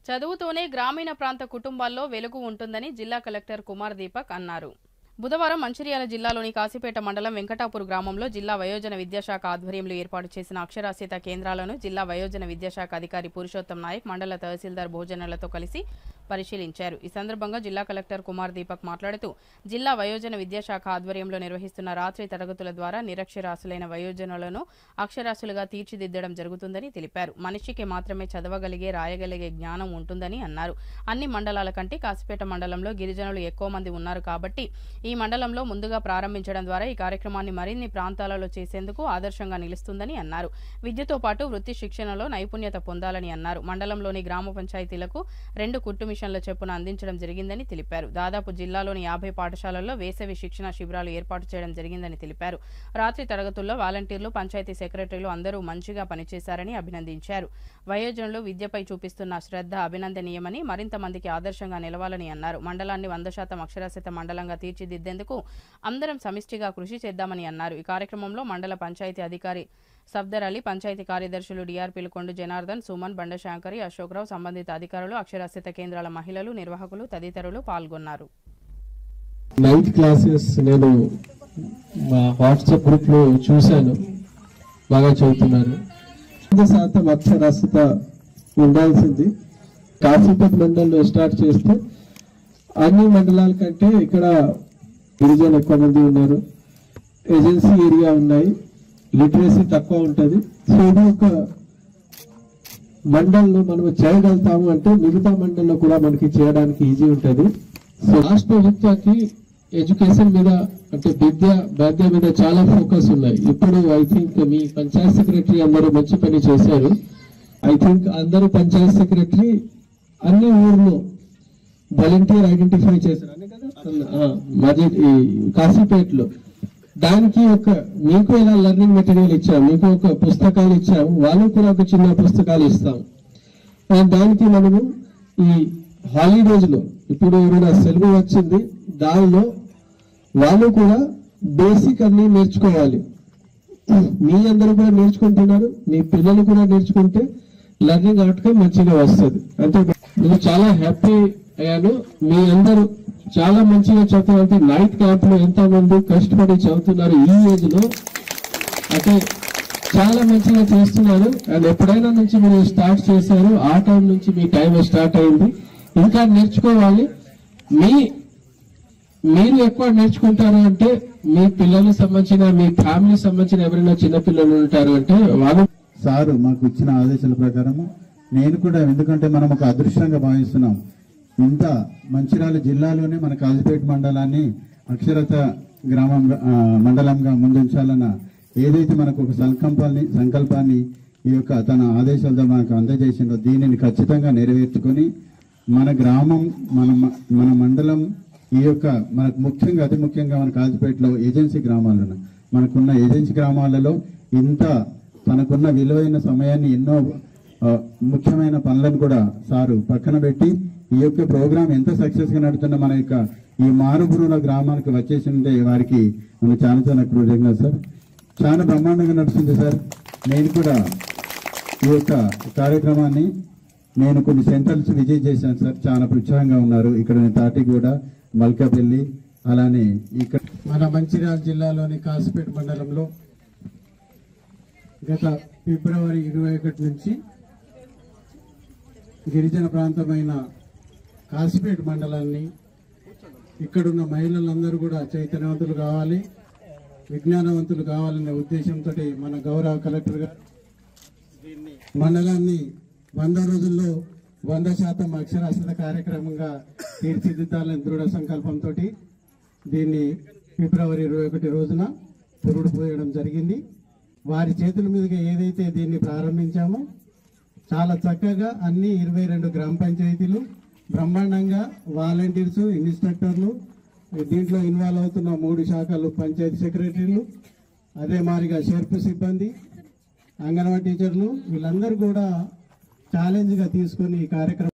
చదువుతోనే గ్రామీణ ప్రాంత కుటుంబాల్లో వెలుగు ఉంటుందని జిల్లా కలెక్టర్ కుమార్ దీపక్ అన్నారు. బుధవారం మంచిర్యాల జిల్లాలోని కాశీపేట మండలం వెంకటాపూర్ గ్రామంలో జిల్లా వయోజన విద్యాశాఖ ఆధ్వర్యంలో ఏర్పాటు చేసిన అక్షరాస్యత కేంద్రాలను జిల్లా వయోజన విద్యాశాఖ అధికారి పురుషోత్తం నాయక్ మండల తహసీల్దార్ భోజనాలతో కలిసి పరిశీలించారు. ఈ సందర్భంగా జిల్లా కలెక్టర్ కుమార్ దీపక్ మాట్లాడుతూ జిల్లా వయోజన విద్యాశాఖ ఆధ్వర్యంలో నిర్వహిస్తున్న రాత్రి తరగతుల ద్వారా నిరక్షరాస్యులైన వయోజనులను అక్షరాస్యులుగా తీర్చిదిద్దడం జరుగుతుందని తెలిపారు. మనిషికి మాత్రమే చదవగలిగే రాయగలిగే జ్ఞానం ఉంటుందని అన్నారు. అన్ని మండలాల కంటే కాశీపేట మండలంలో గిరిజనులు ఎక్కువ మంది ఉన్నారు కాబట్టి ఈ మండలంలో ముందుగా ప్రారంభించడం ద్వారా ఈ కార్యక్రమాన్ని మరిన్ని ప్రాంతాలలో చేసేందుకు ఆదర్శంగా నిలుస్తుందని అన్నారు. విద్యతో పాటు వృత్తి శిక్షణలో నైపుణ్యత పొందాలని అన్నారు. మండలంలోని గ్రామ పంచాయతీలకు 2 కుట్టు మిషన్ల చొప్పున అందించడం జరిగిందని తెలిపారు. దాదాపు జిల్లాలోని 50 పాఠశాలల్లో వేసవి శిక్షణ శిబిరాలు ఏర్పాటు చేయడం జరిగిందని తెలిపారు. రాత్రి తరగతుల్లో వాలంటీర్లు, పంచాయతీ సెక్రటరీలు అందరూ మంచిగా పనిచేశారని అభినందించారు. వయోజనులు విద్యపై చూపిస్తున్న శ్రద్ధ అభినందనీయమని, మరింత మందికి ఆదర్శంగా నిలవాలని అన్నారు. మండలాన్ని 100% అక్షరాస్యత మండలంగా తీర్చిదిద్దేందుకు అందరం సమిష్టిగా కృషి చేద్దామని అన్నారు. ఈ కార్యక్రమంలో మండల పంచాయతీ అధికారి సఫ్దర్ అలీ, పంచాయతీ కార్యదర్శులు డిఆర్పీలు కొండు జనార్దన్, సుమన్, బండశాంకరి, అశోక్రావు, సంబంధిత అధికారులు, అక్షరాస్యత కేంద్రాల మహిళలు, నిర్వాహకులు తదితరులు పాల్గొన్నారు. 9th క్లాసెస్ నేను మా వాట్సాప్ గ్రూప్ లో చూశాను, బాగా చదువుతున్నారు. 100% అక్షరాస్యత ఉండాల్సింది. కాశీపేట మండలంలో స్టార్ట్ చేస్తే అన్ని మండలాల కంటే ఇక్కడ గిరిజనులు ఎక్కువ మంది ఉన్నారు, ఏజెన్సీ ఏరియా ఉన్నాయి, లిటరసీ తక్కువ ఉంటుంది. సో ఇది ఒక మండలంలో మనం చేయగలుగుతాము అంటే మిగతా మండలంలో కూడా మనకి చేయడానికి ఈజీ ఉంటుంది. సో రాష్ట్ర ప్రభుత్వానికి ఎడ్యుకేషన్ మీద అంటే విద్య మీద చాలా ఫోకస్ ఉన్నాయి. ఇప్పుడు I think me Panchayat secretary అందరూ మంచి పని చేశారు. ఐ థింక్ అందరూ పంచాయత్ సెక్రటరీ అన్ని ఊర్లో వాలంటీర్ ఐడెంటిఫై చేశారు మాది కాశీపేటలో. దానికి మీకు ఎలా లెర్నింగ్ మెటీరియల్ ఇచ్చాము, మీకు ఒక పుస్తకాలు ఇచ్చాము, వాళ్ళు కూడా ఒక చిన్న పుస్తకాలు ఇస్తాము. దానికి మనము ఈ హాలిడేస్ లో ఇప్పుడు ఏమైనా సెలవు వచ్చింది, దానిలో వాళ్ళు కూడా బేసిక్ అన్ని నేర్చుకోవాలి. మీ అందరూ కూడా నేర్చుకుంటున్నారు, మీ పిల్లలు కూడా నేర్చుకుంటే లెర్నింగ్ అవుట్కమ్ మంచిగా వస్తుంది. అంటే నేను చాలా హ్యాపీ అయ్యాను. మీ అందరూ చాలా మంచిగా చదువుతారంటే 9th క్యాంప్ లో ఎంతో మంది కష్టపడి చదువుతున్నారు. ఈ ఏజ్ లో అంటే చాలా మంచిగా చేస్తున్నారు. అండ్ ఎప్పుడైనా నుంచి మీరు స్టార్ట్ చేశారు, ఆ టైం నుంచి మీ టైం స్టార్ట్ అయింది. ఇంకా నేర్చుకోవాలి. మీరు ఎక్కువ నేర్చుకుంటారు అంటే మీ పిల్లలకు సంబంధించిన, మీ ఫ్యామిలీ సంబంధించిన ఎవరైనా చిన్న పిల్లలు ఉంటారు అంటే వాళ్ళు సారు మాకు ఇచ్చిన ఆదేశాల ప్రకారము నేను కూడా, ఎందుకంటే మనం ఒక అదృష్టంగా భావిస్తున్నాం. ఇంత మంచిర్యాల జిల్లాలోనే మన కాశీపేట మండలాన్ని అక్షరత మండలంగా ముందుంచాలన్న ఏదైతే మనకు ఒక సంకల్పాన్ని ఈ యొక్క తన ఆదేశాలతో మనకు అందజేసిందో దీనిని ఖచ్చితంగా నెరవేర్చుకొని మన గ్రామం, మన మండలం, ఈ యొక్క మనకు ముఖ్యంగా అతి ముఖ్యంగా మన కాశీపేటలో ఏజెన్సీ గ్రామాలను, మనకున్న ఏజెన్సీ గ్రామాలలో ఇంత తనకున్న విలువైన సమయాన్ని ఎన్నో ముఖ్యమైన పనులను కూడా సారు పక్కన పెట్టి ఈ యొక్క ప్రోగ్రాం ఎంత సక్సెస్ గా నడుతున్న మన యొక్క ఈ మారుపురుల గ్రామానికి వచ్చేసింటే వారికి మనం చాలా చాలా కృతజ్ఞత సార్. చాలా బ్రహ్మాండంగా నడుస్తుంది సార్. నేను కూడా ఈ యొక్క కార్యక్రమాన్ని నేను కొన్ని సెంటర్స్ విజిట్ చేశాను సార్. చాలా ఉత్సాహంగా ఉన్నారు. ఇక్కడ తాటిగూడ, మల్కాపల్లి, అలానే ఇక్కడ మన మంచిర్యాల జిల్లాలోని కాశీపేట మండలంలో గత ఫిబ్రవరి 21 నుంచి గిరిజన ప్రాంతమైన కాశీపేట మండలాన్ని ఇక్కడున్న మహిళలందరూ కూడా చైతన్యవంతులు కావాలి, విజ్ఞానవంతులు కావాలనే ఉద్దేశంతో మన గౌరవ కలెక్టర్ గారు దీన్ని మండలాన్ని 100 రోజుల్లో 100% అక్షరాస్యత కార్యక్రమంగా తీర్చిదిద్దాలని దృఢ సంకల్పంతో దీన్ని ఫిబ్రవరి 21 రోజున పురుడు పోయడం జరిగింది. వారి చేతుల మీదుగా ఏదైతే దీన్ని ప్రారంభించామో చాలా చక్కగా అన్ని 22 గ్రామ పంచాయతీలు బ్రహ్మాండంగా వాలంటీర్స్, ఇన్స్ట్రక్టర్లు, దీంట్లో ఇన్వాల్వ్ అవుతున్న 3 శాఖలు పంచాయతీ సెక్రటరీలు, అదే మాదిరిగా షెర్ప్ సిబ్బంది, అంగన్వాడీ టీచర్లు, వీళ్ళందరూ కూడా ఛాలెంజ్గా తీసుకుని ఈ కార్యక్రమం